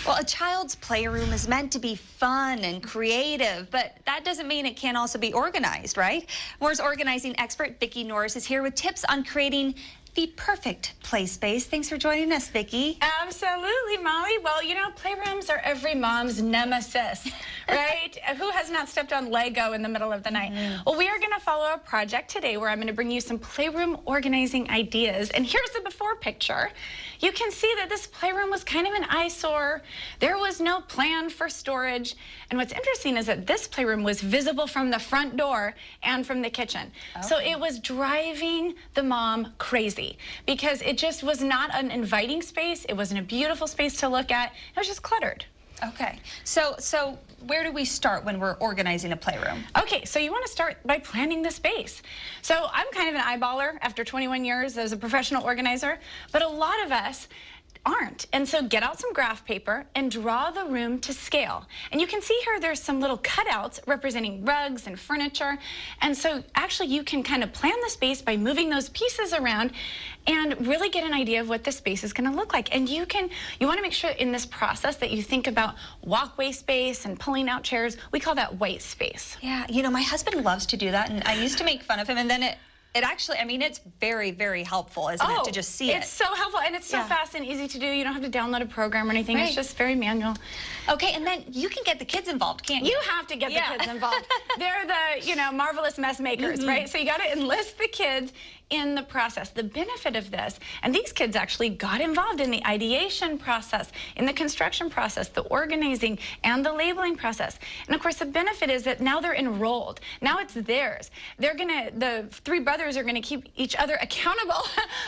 Well, a child's playroom is meant to be fun and creative, but that doesn't mean it can't also be organized, right? Moore's organizing expert Vicki Norris is here with tips on creating the perfect play space. Thanks for joining us, Vicki. Absolutely, Molly. Well, you know, playrooms are every mom's nemesis, right? Who has not stepped on Lego in the middle of the night? Well, we are going to follow a project today where I'm going to bring you some playroom organizing ideas. And here's the before picture. You can see that this playroom was kind of an eyesore. There was no plan for storage. And what's interesting is that this playroom was visible from the front door and from the kitchen. Okay. So it was driving the mom crazy, because it just was not an inviting space. It wasn't a beautiful space to look at. It was just cluttered. Okay, so where do we start when we're organizing a playroom? Okay, so you want to start by planning the space. So I'm kind of an eyeballer after 21 years as a professional organizer, but a lot of us aren't. And so get out some graph paper and draw the room to scale. And you can see here there's some little cutouts representing rugs and furniture. And so actually you can kind of plan the space by moving those pieces around and really get an idea of what the space is going to look like. And you want to make sure in this process that you think about walkway space and pulling out chairs. We call that white space. Yeah, you know, my husband loves to do that, and I used to make fun of him, and then it actually, I mean, it's very, very helpful, isn't it, to just see it? It's so helpful, and it's so fast and easy to do. You don't have to download a program or anything. Right. It's just very manual. Okay, and then you can get the kids involved, can't you? You have to get the kids involved. They're the, you know, marvelous mess makers, right? So you got to enlist the kids in the process. The benefit of this, and these kids actually got involved in the ideation process, in the construction process, the organizing, and the labeling process. And of course, the benefit is that now they're enrolled. Now it's theirs. The three brothers are gonna keep each other accountable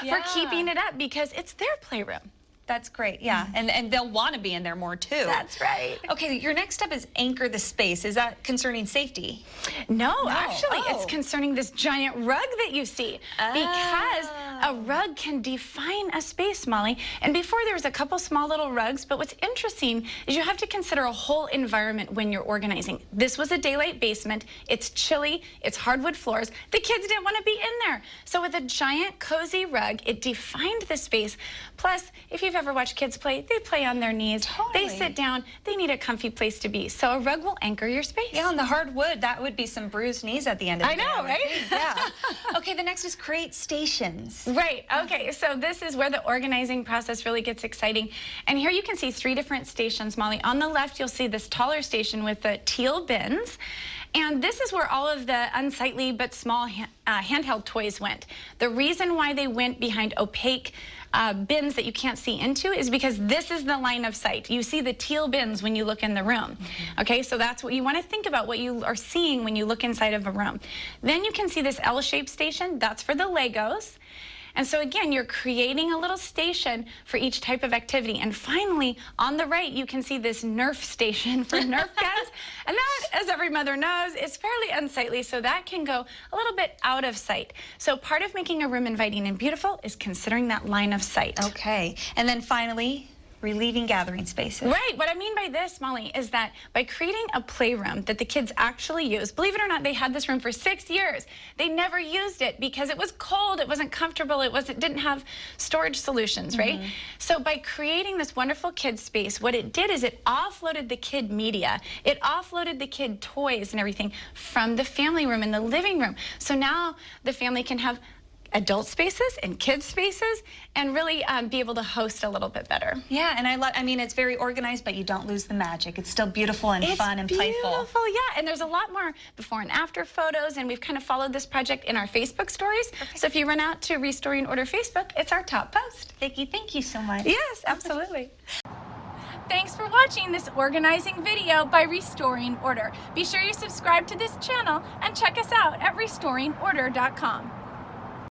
for keeping it up, because it's their playroom. That's great, yeah. And they'll want to be in there more, too. That's right. Okay, your next step is anchor the space. Is that concerning safety? No, actually, it's concerning this giant rug that you see. Because a rug can define a space, Molly. And before there was a couple small little rugs, but what's interesting is you have to consider a whole environment when you're organizing. This was a daylight basement. It's chilly. It's hardwood floors. The kids didn't want to be in there. So with a giant cozy rug, it defined the space. Plus, if you've ever watched kids play, they play on their knees. Totally. They sit down. They need a comfy place to be. So a rug will anchor your space. Yeah, on the hardwood, that would be some bruised knees at the end of the day. I know, right? Yeah. Okay, the next is create stations. Right. Okay, so this is where the organizing process really gets exciting. And here you can see 3 different stations, Molly. On the left, you'll see this taller station with the teal bins. And this is where all of the unsightly but small handheld toys went. The reason why they went behind opaque bins that you can't see into is because this is the line of sight. You see the teal bins when you look in the room. Okay, so that's what you want to think about, what you are seeing when you look inside of a room. Then you can see this L-shaped station. That's for the Legos. And so again, you're creating a little station for each type of activity. And finally, on the right, you can see this Nerf station for Nerf guns. And that, as every mother knows, is fairly unsightly, so that can go a little bit out of sight. So part of making a room inviting and beautiful is considering that line of sight. Okay, and then finally, relieving gathering spaces. Right. What I mean by this, Molly, is that by creating a playroom that the kids actually use, believe it or not, they had this room for 6 years. They never used it because it was cold, it wasn't comfortable, it didn't have storage solutions, right? So by creating this wonderful kid space, what it did is it offloaded the kid media. It offloaded the kid toys and everything from the family room and the living room. So now the family can have adult spaces and kids spaces and really be able to host a little bit better. Yeah, and I mean, it's very organized, but you don't lose the magic. It's still beautiful and fun and playful. It's beautiful, yeah, and there's a lot more before and after photos, and we've kind of followed this project in our Facebook stories. Okay. So if you run out to Restoring Order Facebook, it's our top post. Vicki, thank you so much. Yes, absolutely. Thanks for watching this organizing video by Restoring Order. Be sure you subscribe to this channel and check us out at restoringorder.com.